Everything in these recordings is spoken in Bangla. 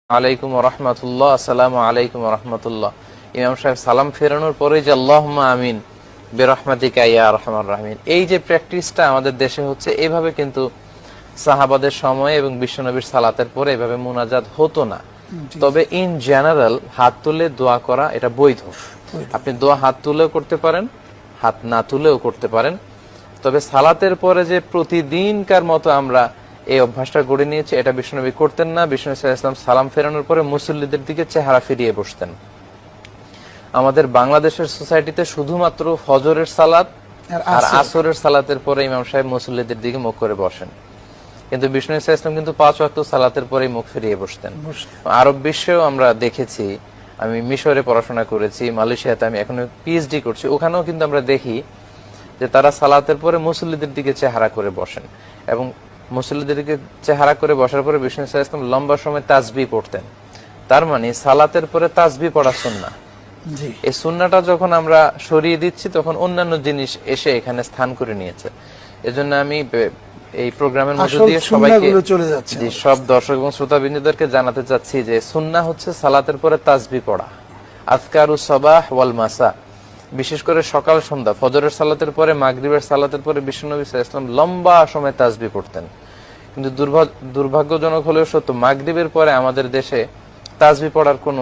আলাইকুম রহমতুল্লাহ। আসসালামু আলাইকুম রহমতুল্লাহ। ইমাম সাহেব সালাম ফেরানোর পরে যে আল্লাহুম্মা আমিন বিরহমাতিকা ইয়া আরহামার রাহিমিন, এই যে প্র্যাকটিসটা আমাদের দেশে হচ্ছে, এভাবে কিন্তু সাহাবাদের সময় এবং বিশ্বনবীর সালাতের পরে এভাবে মুনাজাত হতো না। তবে ইন জেনারেল হাত তুলে দোয়া করা এটা বৈধ। আপনি দোয়া হাত তুলেও করতে পারেন, হাত না তুলেও করতে পারেন। তবে সালাতের পরে যে প্রতিদিনকার মতো আমরা এই অভ্যাসটা গড়ে নিয়েছি, এটা বিশ্বনবী করতেন না। বিশ্বনবী সাল্লাল্লাহু আলাইহি ওয়াসাল্লাম সালাম ফেরানোর পরে মুসল্লিদের দিকে চেহারা ফিরিয়ে বসতেন। আমাদের বাংলাদেশের সোসাইটিতে শুধুমাত্র ফজরের সালাত আর আসরের সালাতের পরে ইমাম সাহেব মুসল্লিদের দিকে মুখ করে বসেন, কিন্তু বিষ্ণু সাল্লাল্লাহু আলাইহি ওয়াসাল্লাম কিন্তু 5 ওয়াক্ত সালাতের পরেই মুখ ফিরিয়ে বসতেন। আরব বিশ্বেও আমরা দেখেছি, আমি মিশরে পড়াশোনা করেছি, মালয়েশিয়াতে আমি এখন পিএইচডি করছি, ওখানেও কিন্তু আমরা দেখি যে তারা সালাতের পরে মুসল্লিদের দিকে চেহারা করে বসেন, এবং মুসল্লিদের দিকে চেহারা করে বসার পরে বিষ্ণু সাল্লাল্লাহু আলাইহি ওয়াসাল্লাম লম্বা সময় তাসবিহ পড়তেন। তার মানে সালাতের পরে তাসবিহ পড়া সুন্নাহ। এই সুন্নাহটা যখন আমরা সরিয়ে দিচ্ছি, তখন অন্যান্য জিনিস এসে এখানে স্থান করে নিয়েছে। এজন্য আমি এই প্রোগ্রামের মধ্যে দিয়ে সবাইকে, সব দর্শক এবং শ্রোতাবৃন্দদেরকে জানাতে চাচ্ছি যে সুন্নাহ হচ্ছে সালাতের পরে তাসবিহ পড়া, আযকারুস সাবাহ ওয়াল মাসা। বিশেষ করে সকাল সন্ধ্যা, ফজরের সালাতের পরে, মাগরিবের সালাতের পরে বিশ্বনবী সাল্লাল্লাহু আলাইহি ওয়াসাল্লাম লম্বা সময় তাসবিহ পড়তেন। কিন্তু দুর্ভাগ্যজনক হলেও সত্য, মাগরিবের পরে আমাদের দেশে তাসবিহ পড়ার কোনো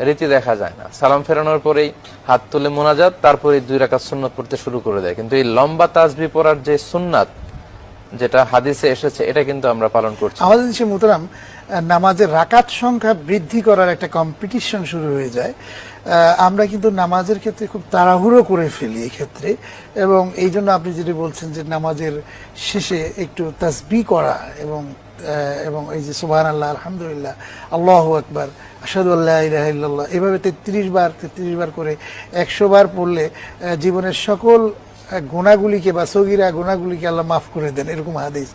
রীতি দেখা যায় না। সালাম ফেরানোর পরেই হাত তুলে মুনাজাত, তারপরে 2 রাকাত সুন্নাত পড়তে শুরু করে দেয়। কিন্তু এই লম্বা তাসবিহ পড়ার যে সুন্নাত, যেটা হাদিসে এসেছে, এটা কিন্তু আমরা পালন করছি। আমাদের দেশে মুহতারাম নামাজের রাকাত সংখ্যা বৃদ্ধি করার একটা কম্পিটিশন শুরু হয়ে যায়। আমরা কিন্তু নামাজের ক্ষেত্রে খুব তাড়াহুড়ো করে ফেলি এই ক্ষেত্রে, এবং এই জন্য আপনি যেটা বলছেন যে নামাজের শেষে একটু তাসবিহ করা এবং এই যে সুবহানাল্লাহ, আলহামদুলিল্লাহ, আল্লাহু আকবার, আশহাদু আল্লা ইলাহা ইল্লাল্লাহ, এভাবে 33 বার করে 100 বার পড়লে জীবনের সকল গুনাহগুলিকে বা সগীরা গুনাহগুলিকে আল্লাহ মাফ করে দেন, এরকম হাদিস।